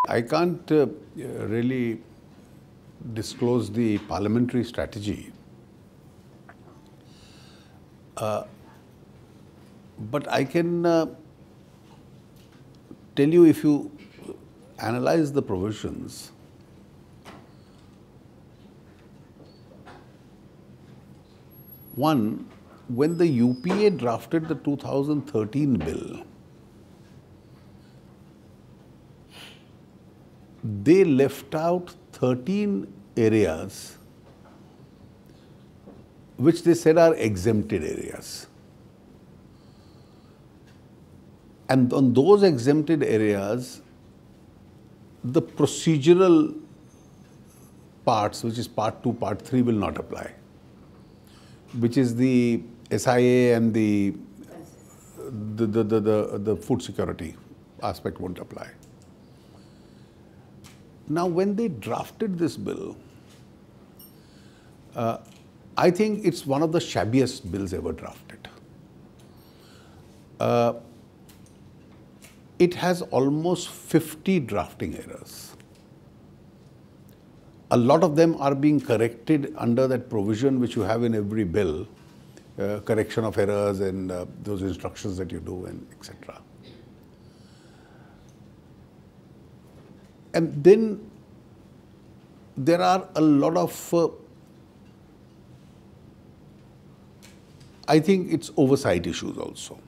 I can't really disclose the parliamentary strategy, but I can tell you, if you analyze the provisions, one, when the UPA drafted the 2013 bill, they left out 13 areas which they said are exempted areas. And on those exempted areas, the procedural parts, which is part 2, part 3, will not apply, which is the SIA and the food security aspect won't apply. Now, when they drafted this bill, I think it's one of the shabbiest bills ever drafted. It has almost 50 drafting errors. A lot of them are being corrected under that provision which you have in every bill, correction of errors and those instructions that you do, and etc. And then there are a lot of, I think it's oversight issues also.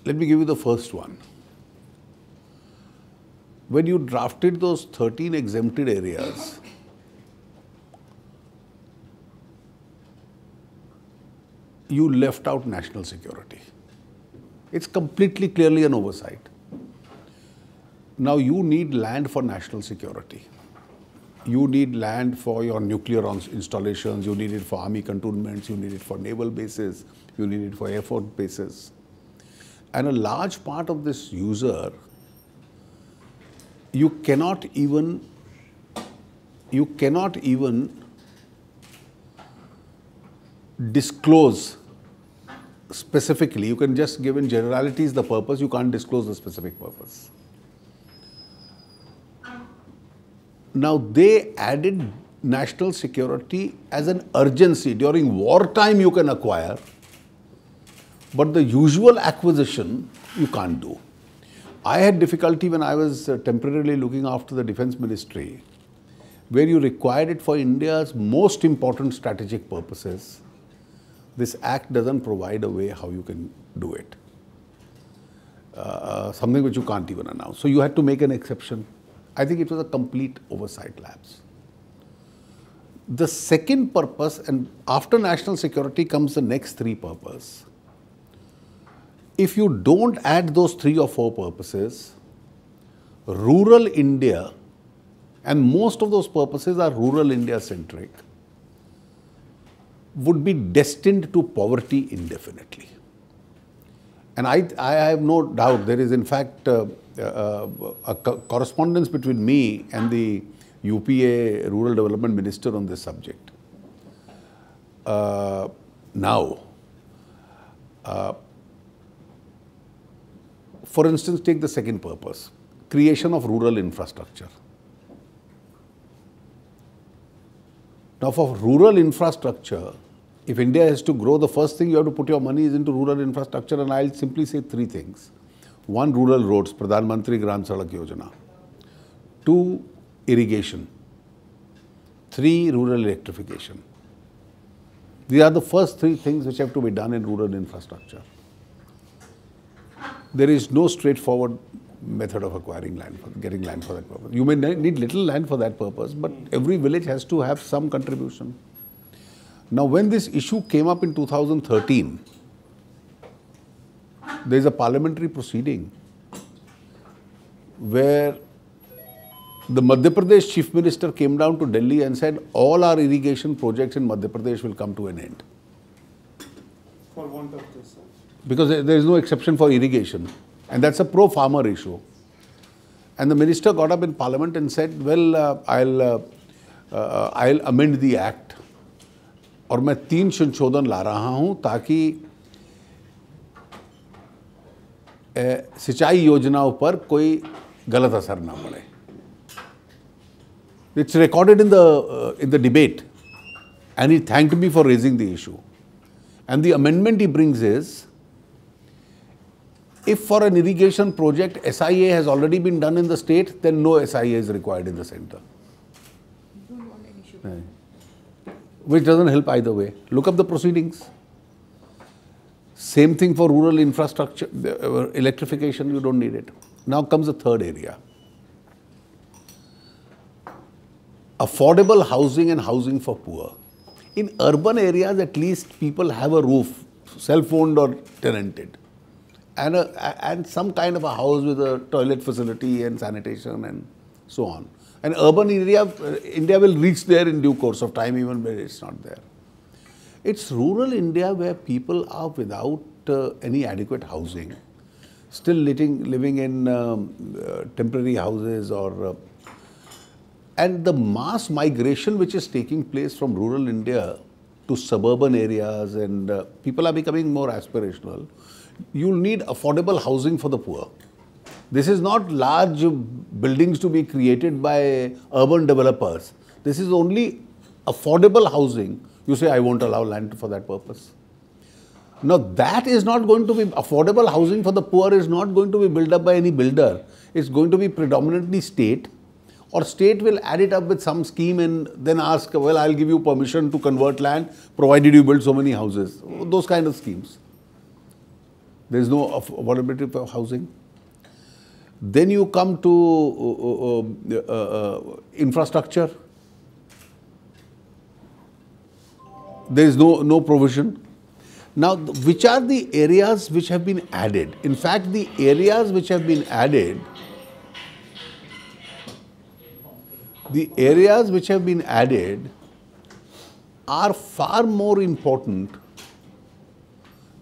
Let me give you the first one. When you drafted those 13 exempted areas, you left out national security. It's completely clearly an oversight. Now you need land for national security. You need land for your nuclear installations, you need it for army cantonments, you need it for naval bases, you need it for air force bases. And a large part of this user, you cannot even disclose specifically. You can just give in generalities the purpose, you can't disclose the specific purpose. Now they added national security as an urgency. During wartime you can acquire, but the usual acquisition you can't do. I had difficulty when I was temporarily looking after the Defence Ministry, where you required it for India's most important strategic purposes. This act doesn't provide a way how you can do it. Something which you can't even announce. So you had to make an exception. I think it was a complete oversight lapse. The second purpose, and after national security comes the next three purposes. If you don't add those 3 or 4 purposes, rural India, and most of those purposes are rural India centric, would be destined to poverty indefinitely. And I have no doubt there is in fact a correspondence between me and the UPA Rural Development Minister on this subject. For instance, take the second purpose, creation of rural infrastructure. Now for rural infrastructure, if India has to grow, the first thing you have to put your money is into rural infrastructure, and I'll simply say 3 things. 1, rural roads, Pradhan Mantri Gram Sadak Yojana. 2, irrigation. 3, rural electrification. These are the first 3 things which have to be done in rural infrastructure. There is no straightforward method of acquiring land, getting land for that purpose. You may need little land for that purpose, but every village has to have some contribution. Now, when this issue came up in 2013, there is a parliamentary proceeding where the Madhya Pradesh Chief Minister came down to Delhi and said all our irrigation projects in Madhya Pradesh will come to an end. For want of this, sir. Because there is no exception for irrigation, and that's a pro-farmer issue. And the minister got up in Parliament and said, well, I'll amend the act, और मैं 3 संशोधन ला रहा हूँ ताकि सिंचाई योजनाओं पर कोई गलत असर ना पड़े. It's recorded in the debate, and he thanked me for raising the issue. And the amendment he brings is, if for an irrigation project SIA has already been done in the state, then no SIA is required in the center. Which doesn't help either way. Look up the proceedings. Same thing for rural infrastructure, electrification, you don't need it. Now comes the third area. Affordable housing and housing for poor. In urban areas, at least people have a roof, self-owned or tenanted, and some kind of a house with a toilet facility and sanitation and so on. And urban area, India will reach there in due course of time, even when it's not there. It's rural India where people are without any adequate housing, still living in temporary houses or and the mass migration which is taking place from rural India to suburban areas, and people are becoming more aspirational. You'll need affordable housing for the poor. This is not large buildings to be created by urban developers. This is only affordable housing. You say, I won't allow land for that purpose. Now, that is not going to be affordable housing for the poor, is not going to be built up by any builder. It's going to be predominantly state, or state will add it up with some scheme and then ask, well, I'll give you permission to convert land provided you build so many houses. Those kind of schemes. There is no affordability for housing. Then you come to infrastructure. There is no provision. Now, which are the areas which have been added? In fact, the areas which have been added, are far more important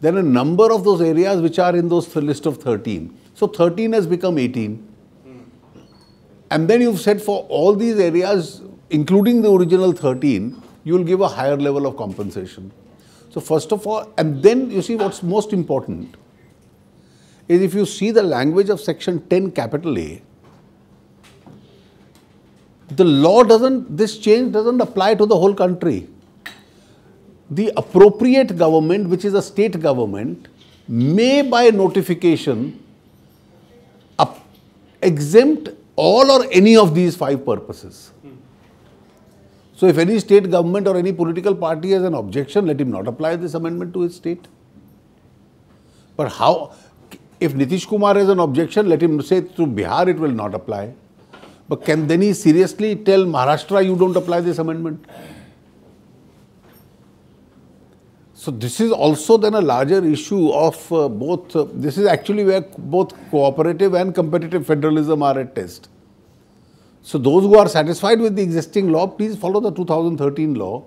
than a number of those areas which are in those list of 13. So 13 has become 18. And then you've said for all these areas, including the original 13, you will give a higher level of compensation. So first of all, and then you see what's most important is if you see the language of section 10 capital A, the law this change doesn't apply to the whole country. The appropriate government, which is a state government, may by notification exempt all or any of these 5 purposes. So if any state government or any political party has an objection, let him not apply this amendment to his state. But how, if Nitish Kumar has an objection, let him say to Bihar it will not apply. But can then he seriously tell Maharashtra you don't apply this amendment? So this is also then a larger issue of this is actually where both cooperative and competitive federalism are at test. So those who are satisfied with the existing law, please follow the 2013 law.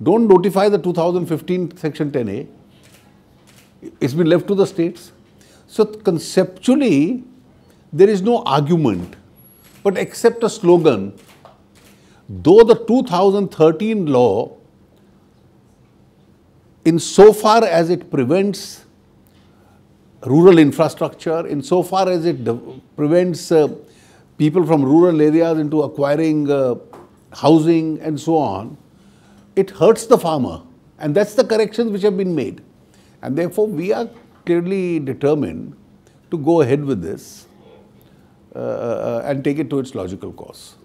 Don't notify the 2015 section 10A. It's been left to the states. So conceptually, there is no argument, but except a slogan. Though the 2013 law, insofar as it prevents rural infrastructure, insofar as it prevents people from rural areas into acquiring housing and so on, it hurts the farmer. And that's the corrections which have been made. And therefore, we are clearly determined to go ahead with this and take it to its logical course.